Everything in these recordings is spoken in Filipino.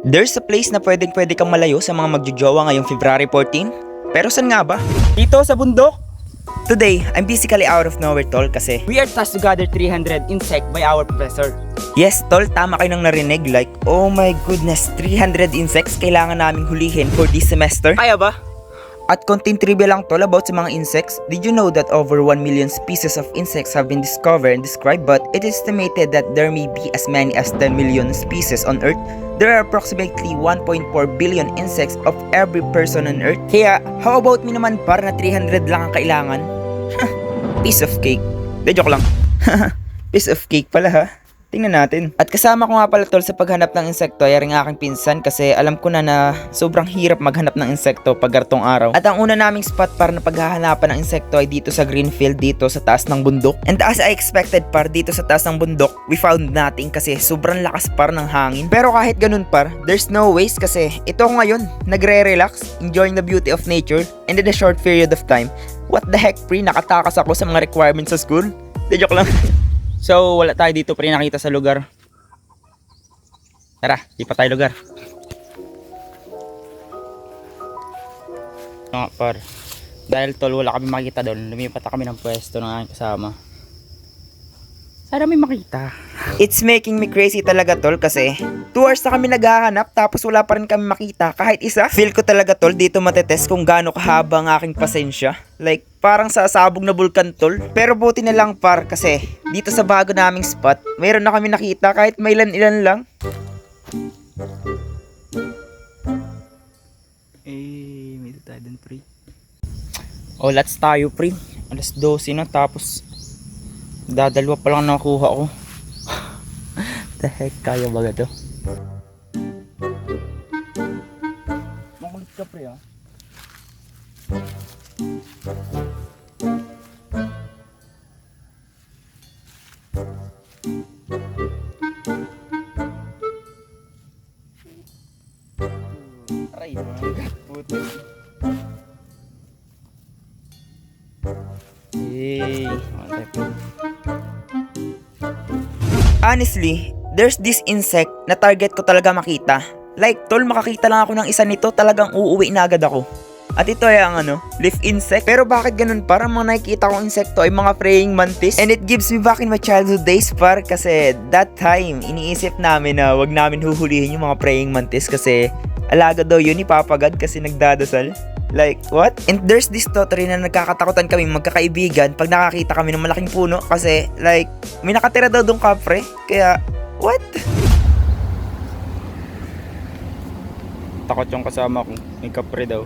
There's a place na pwede kang malayo sa mga magjojowa ngayong February 14. Pero saan nga ba? Dito sa bundok? Today, I'm basically out of nowhere, tol, kasi We are tasked to gather 300 insect by our professor. yes, tol, tama kayo nang narinig. Like, oh my goodness, 300 insects kailangan naming hulihin for this semester. Kaya ba? At konting trivia lang, tol, about sa mga insects. Did you know that over 1 million species of insects have been discovered and described, but it is estimated that there may be as many as 10 million species on Earth? There are approximately 1.4 billion insects of every person on Earth. Kaya, how about me naman par na 300 lang ang kailangan? Piece of cake. De, joke lang. Piece of cake pala ha. Tingnan natin. At kasama ko nga pala, tol, sa paghanap ng insekto ay ring aking pinsan kasi alam ko na sobrang hirap maghanap ng insekto pag gartong araw. At ang una naming spot para na paghahanapan ng insekto ay dito sa green field dito sa taas ng bundok. And as I expected par, dito sa taas ng bundok, we found nothing kasi sobrang lakas par ng hangin. Pero kahit ganun par, there's no waste kasi ito ko ngayon, nagre-relax, enjoying the beauty of nature, and in a short period of time, what the heck pre, nakatakas ako sa mga requirements sa school. De, joke lang. So, wala tayo dito pre nakita sa lugar. Tara, di pa tayo lugar. Nga par. Dahil tol, wala kami makita doon. Lumipat kami ng pwesto ng aking kasama. Sana may makita. It's making me crazy talaga tol kasi 2 hours na kami naghahanap tapos wala pa rin kami makita kahit isa. Feel ko talaga tol dito matetest kung gaano kahaba ang aking pasensya. Like parang sa sabog na bulkan tol. Pero buti na lang par kasi dito sa bago naming spot mayroon na kami nakita kahit may ilan-ilan lang. Eh, may tayo dun pre. Oh, let's tayo pre. Alas 12 na tapos dadalwa pa lang nakuha ko. The heck, kaya ba ito? Makulit ka pre ah. Aray, mga puto. Yay, honestly, there's this insect na target ko talaga makita. Like, tol, makakita lang ako ng isa nito, talagang uuwi na agad ako. At ito ay ang leaf insect. Pero bakit ganun? Para mga nakikita kong insekto ay mga praying mantis. And it gives me back in my childhood days par. Kasi that time, iniisip namin na wag namin huhulihin yung mga praying mantis. Kasi alaga daw yun, ipapagad kasi nagdadasal. Like, what? And there's this thought rin na nagkakatakutan kami magkakaibigan pag nakakita kami ng malaking puno. Kasi, like, may nakatira daw doon kapre. Kaya, what? Takot yung kasama ko. May kapre daw.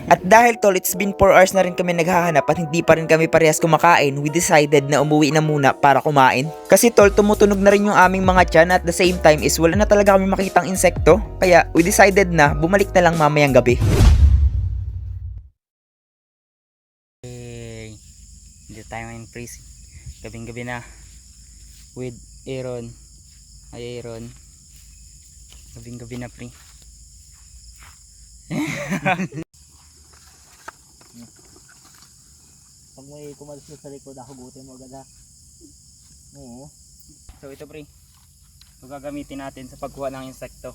At dahil tol, it's been 4 hours na rin kami naghahanap at hindi pa rin kami parehas kumakain, we decided na umuwi na muna para kumain. Kasi tol, tumutunog na rin yung aming mga tiyan at the same time is wala na talaga kami makitang insekto. Kaya, we decided na bumalik na lang mamayang gabi. Dito tayo ngayon freeze. Gabing gabi na with Aaron. Ay Aaron. Gabing gabi na pre. Pag may kumalas na sa likod, hugutin mo agad ha. Oo. So ito pre, ito gagamitin natin sa pagkuha ng insekto.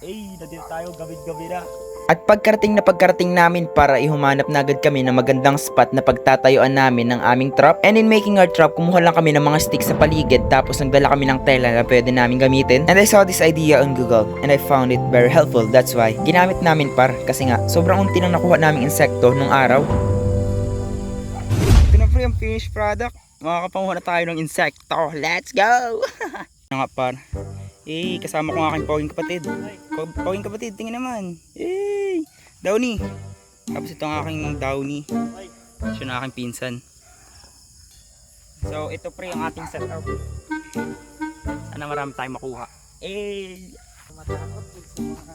Nandito tayo gabi-gabi na. At pagkarating namin para ihumanap na agad kami ng magandang spot na pagtatayuan namin ng aming trap. And in making our trap, kumuha lang kami ng mga sticks sa paligid tapos nagdala kami ng tela na pwede namin gamitin. And I saw this idea on Google and I found it very helpful. That's why ginamit namin par kasi nga sobrang unti nang nakuha naming insekto nung araw. Ito na pre ang finished product. Makakapanguha na tayo ng insekto. Let's go! Nga par. Kasama ko ang aking poging kapatid. Poging kapatid, tingin naman. Downy. Tapos ito ang aking Downy. Siya na aking pinsan. So, ito pre ang ating setup. Sana marami tayong makuha. Matakot sa mga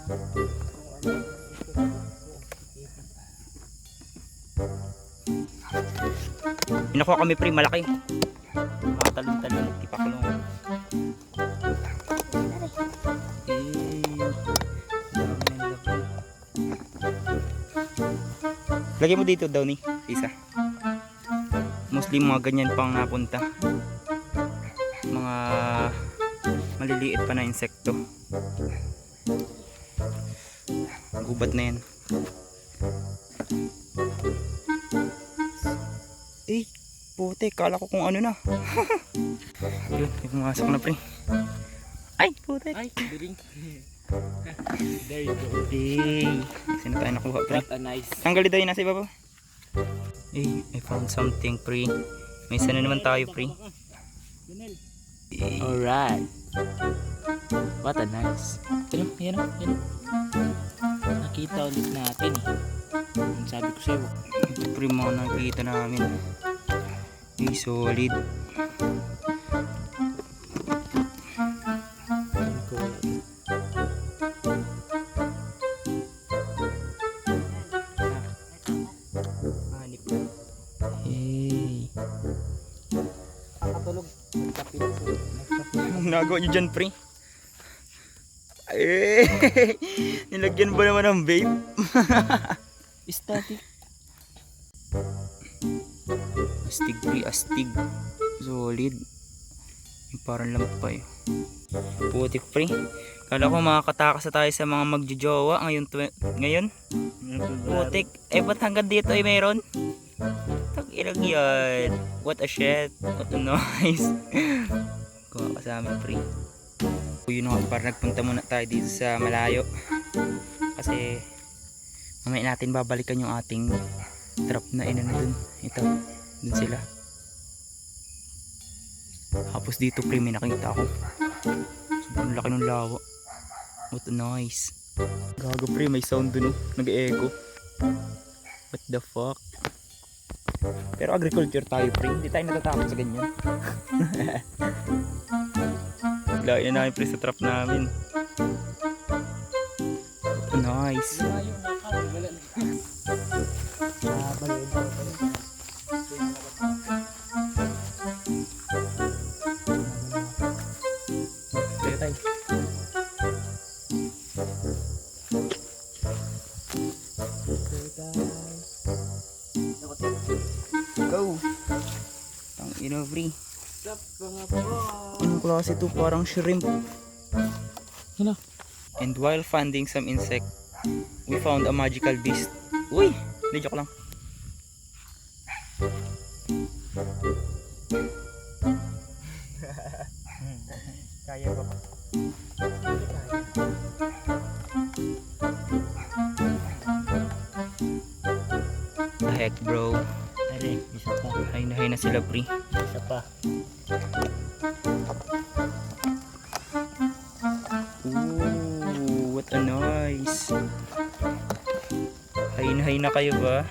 Pinakuha kami pre, malaki. Talon-talon, tipakulong. Lagay mo dito daw ni isa. Mostly mga ganyan pang napunta. Mga maliliit pa na insekto. Gubat na yan. Eh, puti, kala ko kung ano na. Yun, may pumasok na pre. Ay, puti. Ay, diring. There you go. Hey, sino tayo nakuha pre? What a nice. Tanggal dito yung nasa ibabaw. Hey, I found something pre. May isa na naman tayo pre. Eh, Alright. What a nice. Yan o, yan o, yan o. Nakita ulit natin eh. Ang sabi ko sa'yo. ito pre mga nakikita namin. Hey, solid. Hanip. Hey. Nakatulog. Nagkapit. Anong nagawa nyo dyan pre? Ay, nilagyan ba naman ng vape? Static. Astig pre, astig. Solid. Yung parang lampay. Putik pre. Kala ko makakatakas na tayo sa mga magjojowa ngayon. Putik. Eh ba't hanggang dito ay meron? Tag-ilag yan. What a shit. What a noise. Kuha ka sa amin pre. Yun nga, parang nagpunta muna tayo dito sa malayo. Kasi mamaya natin babalikan yung ating trap na ina na dun. Ito, dun sila. Tapos dito pre, may nakita ako. Sobrang laki ng lawa. What a noise. Gago pre, may sound dun oh. Nag-echo. What the fuck. Pero agriculture tayo pre, hindi tayo natatakot sa ganyan. Laya namin pre sa trap namin. What a nice. Tayo tayo. Go! Tang ina pre. Anong klase ito? Parang shrimp. Ano? And while finding some insect, we found a magical beast. Uy! Hindi, joke lang. Kaya ba? The heck bro. Are, isa pa. Hay na sila pre. Isa pa. Ooh, what a noise. Hay na kayo ba?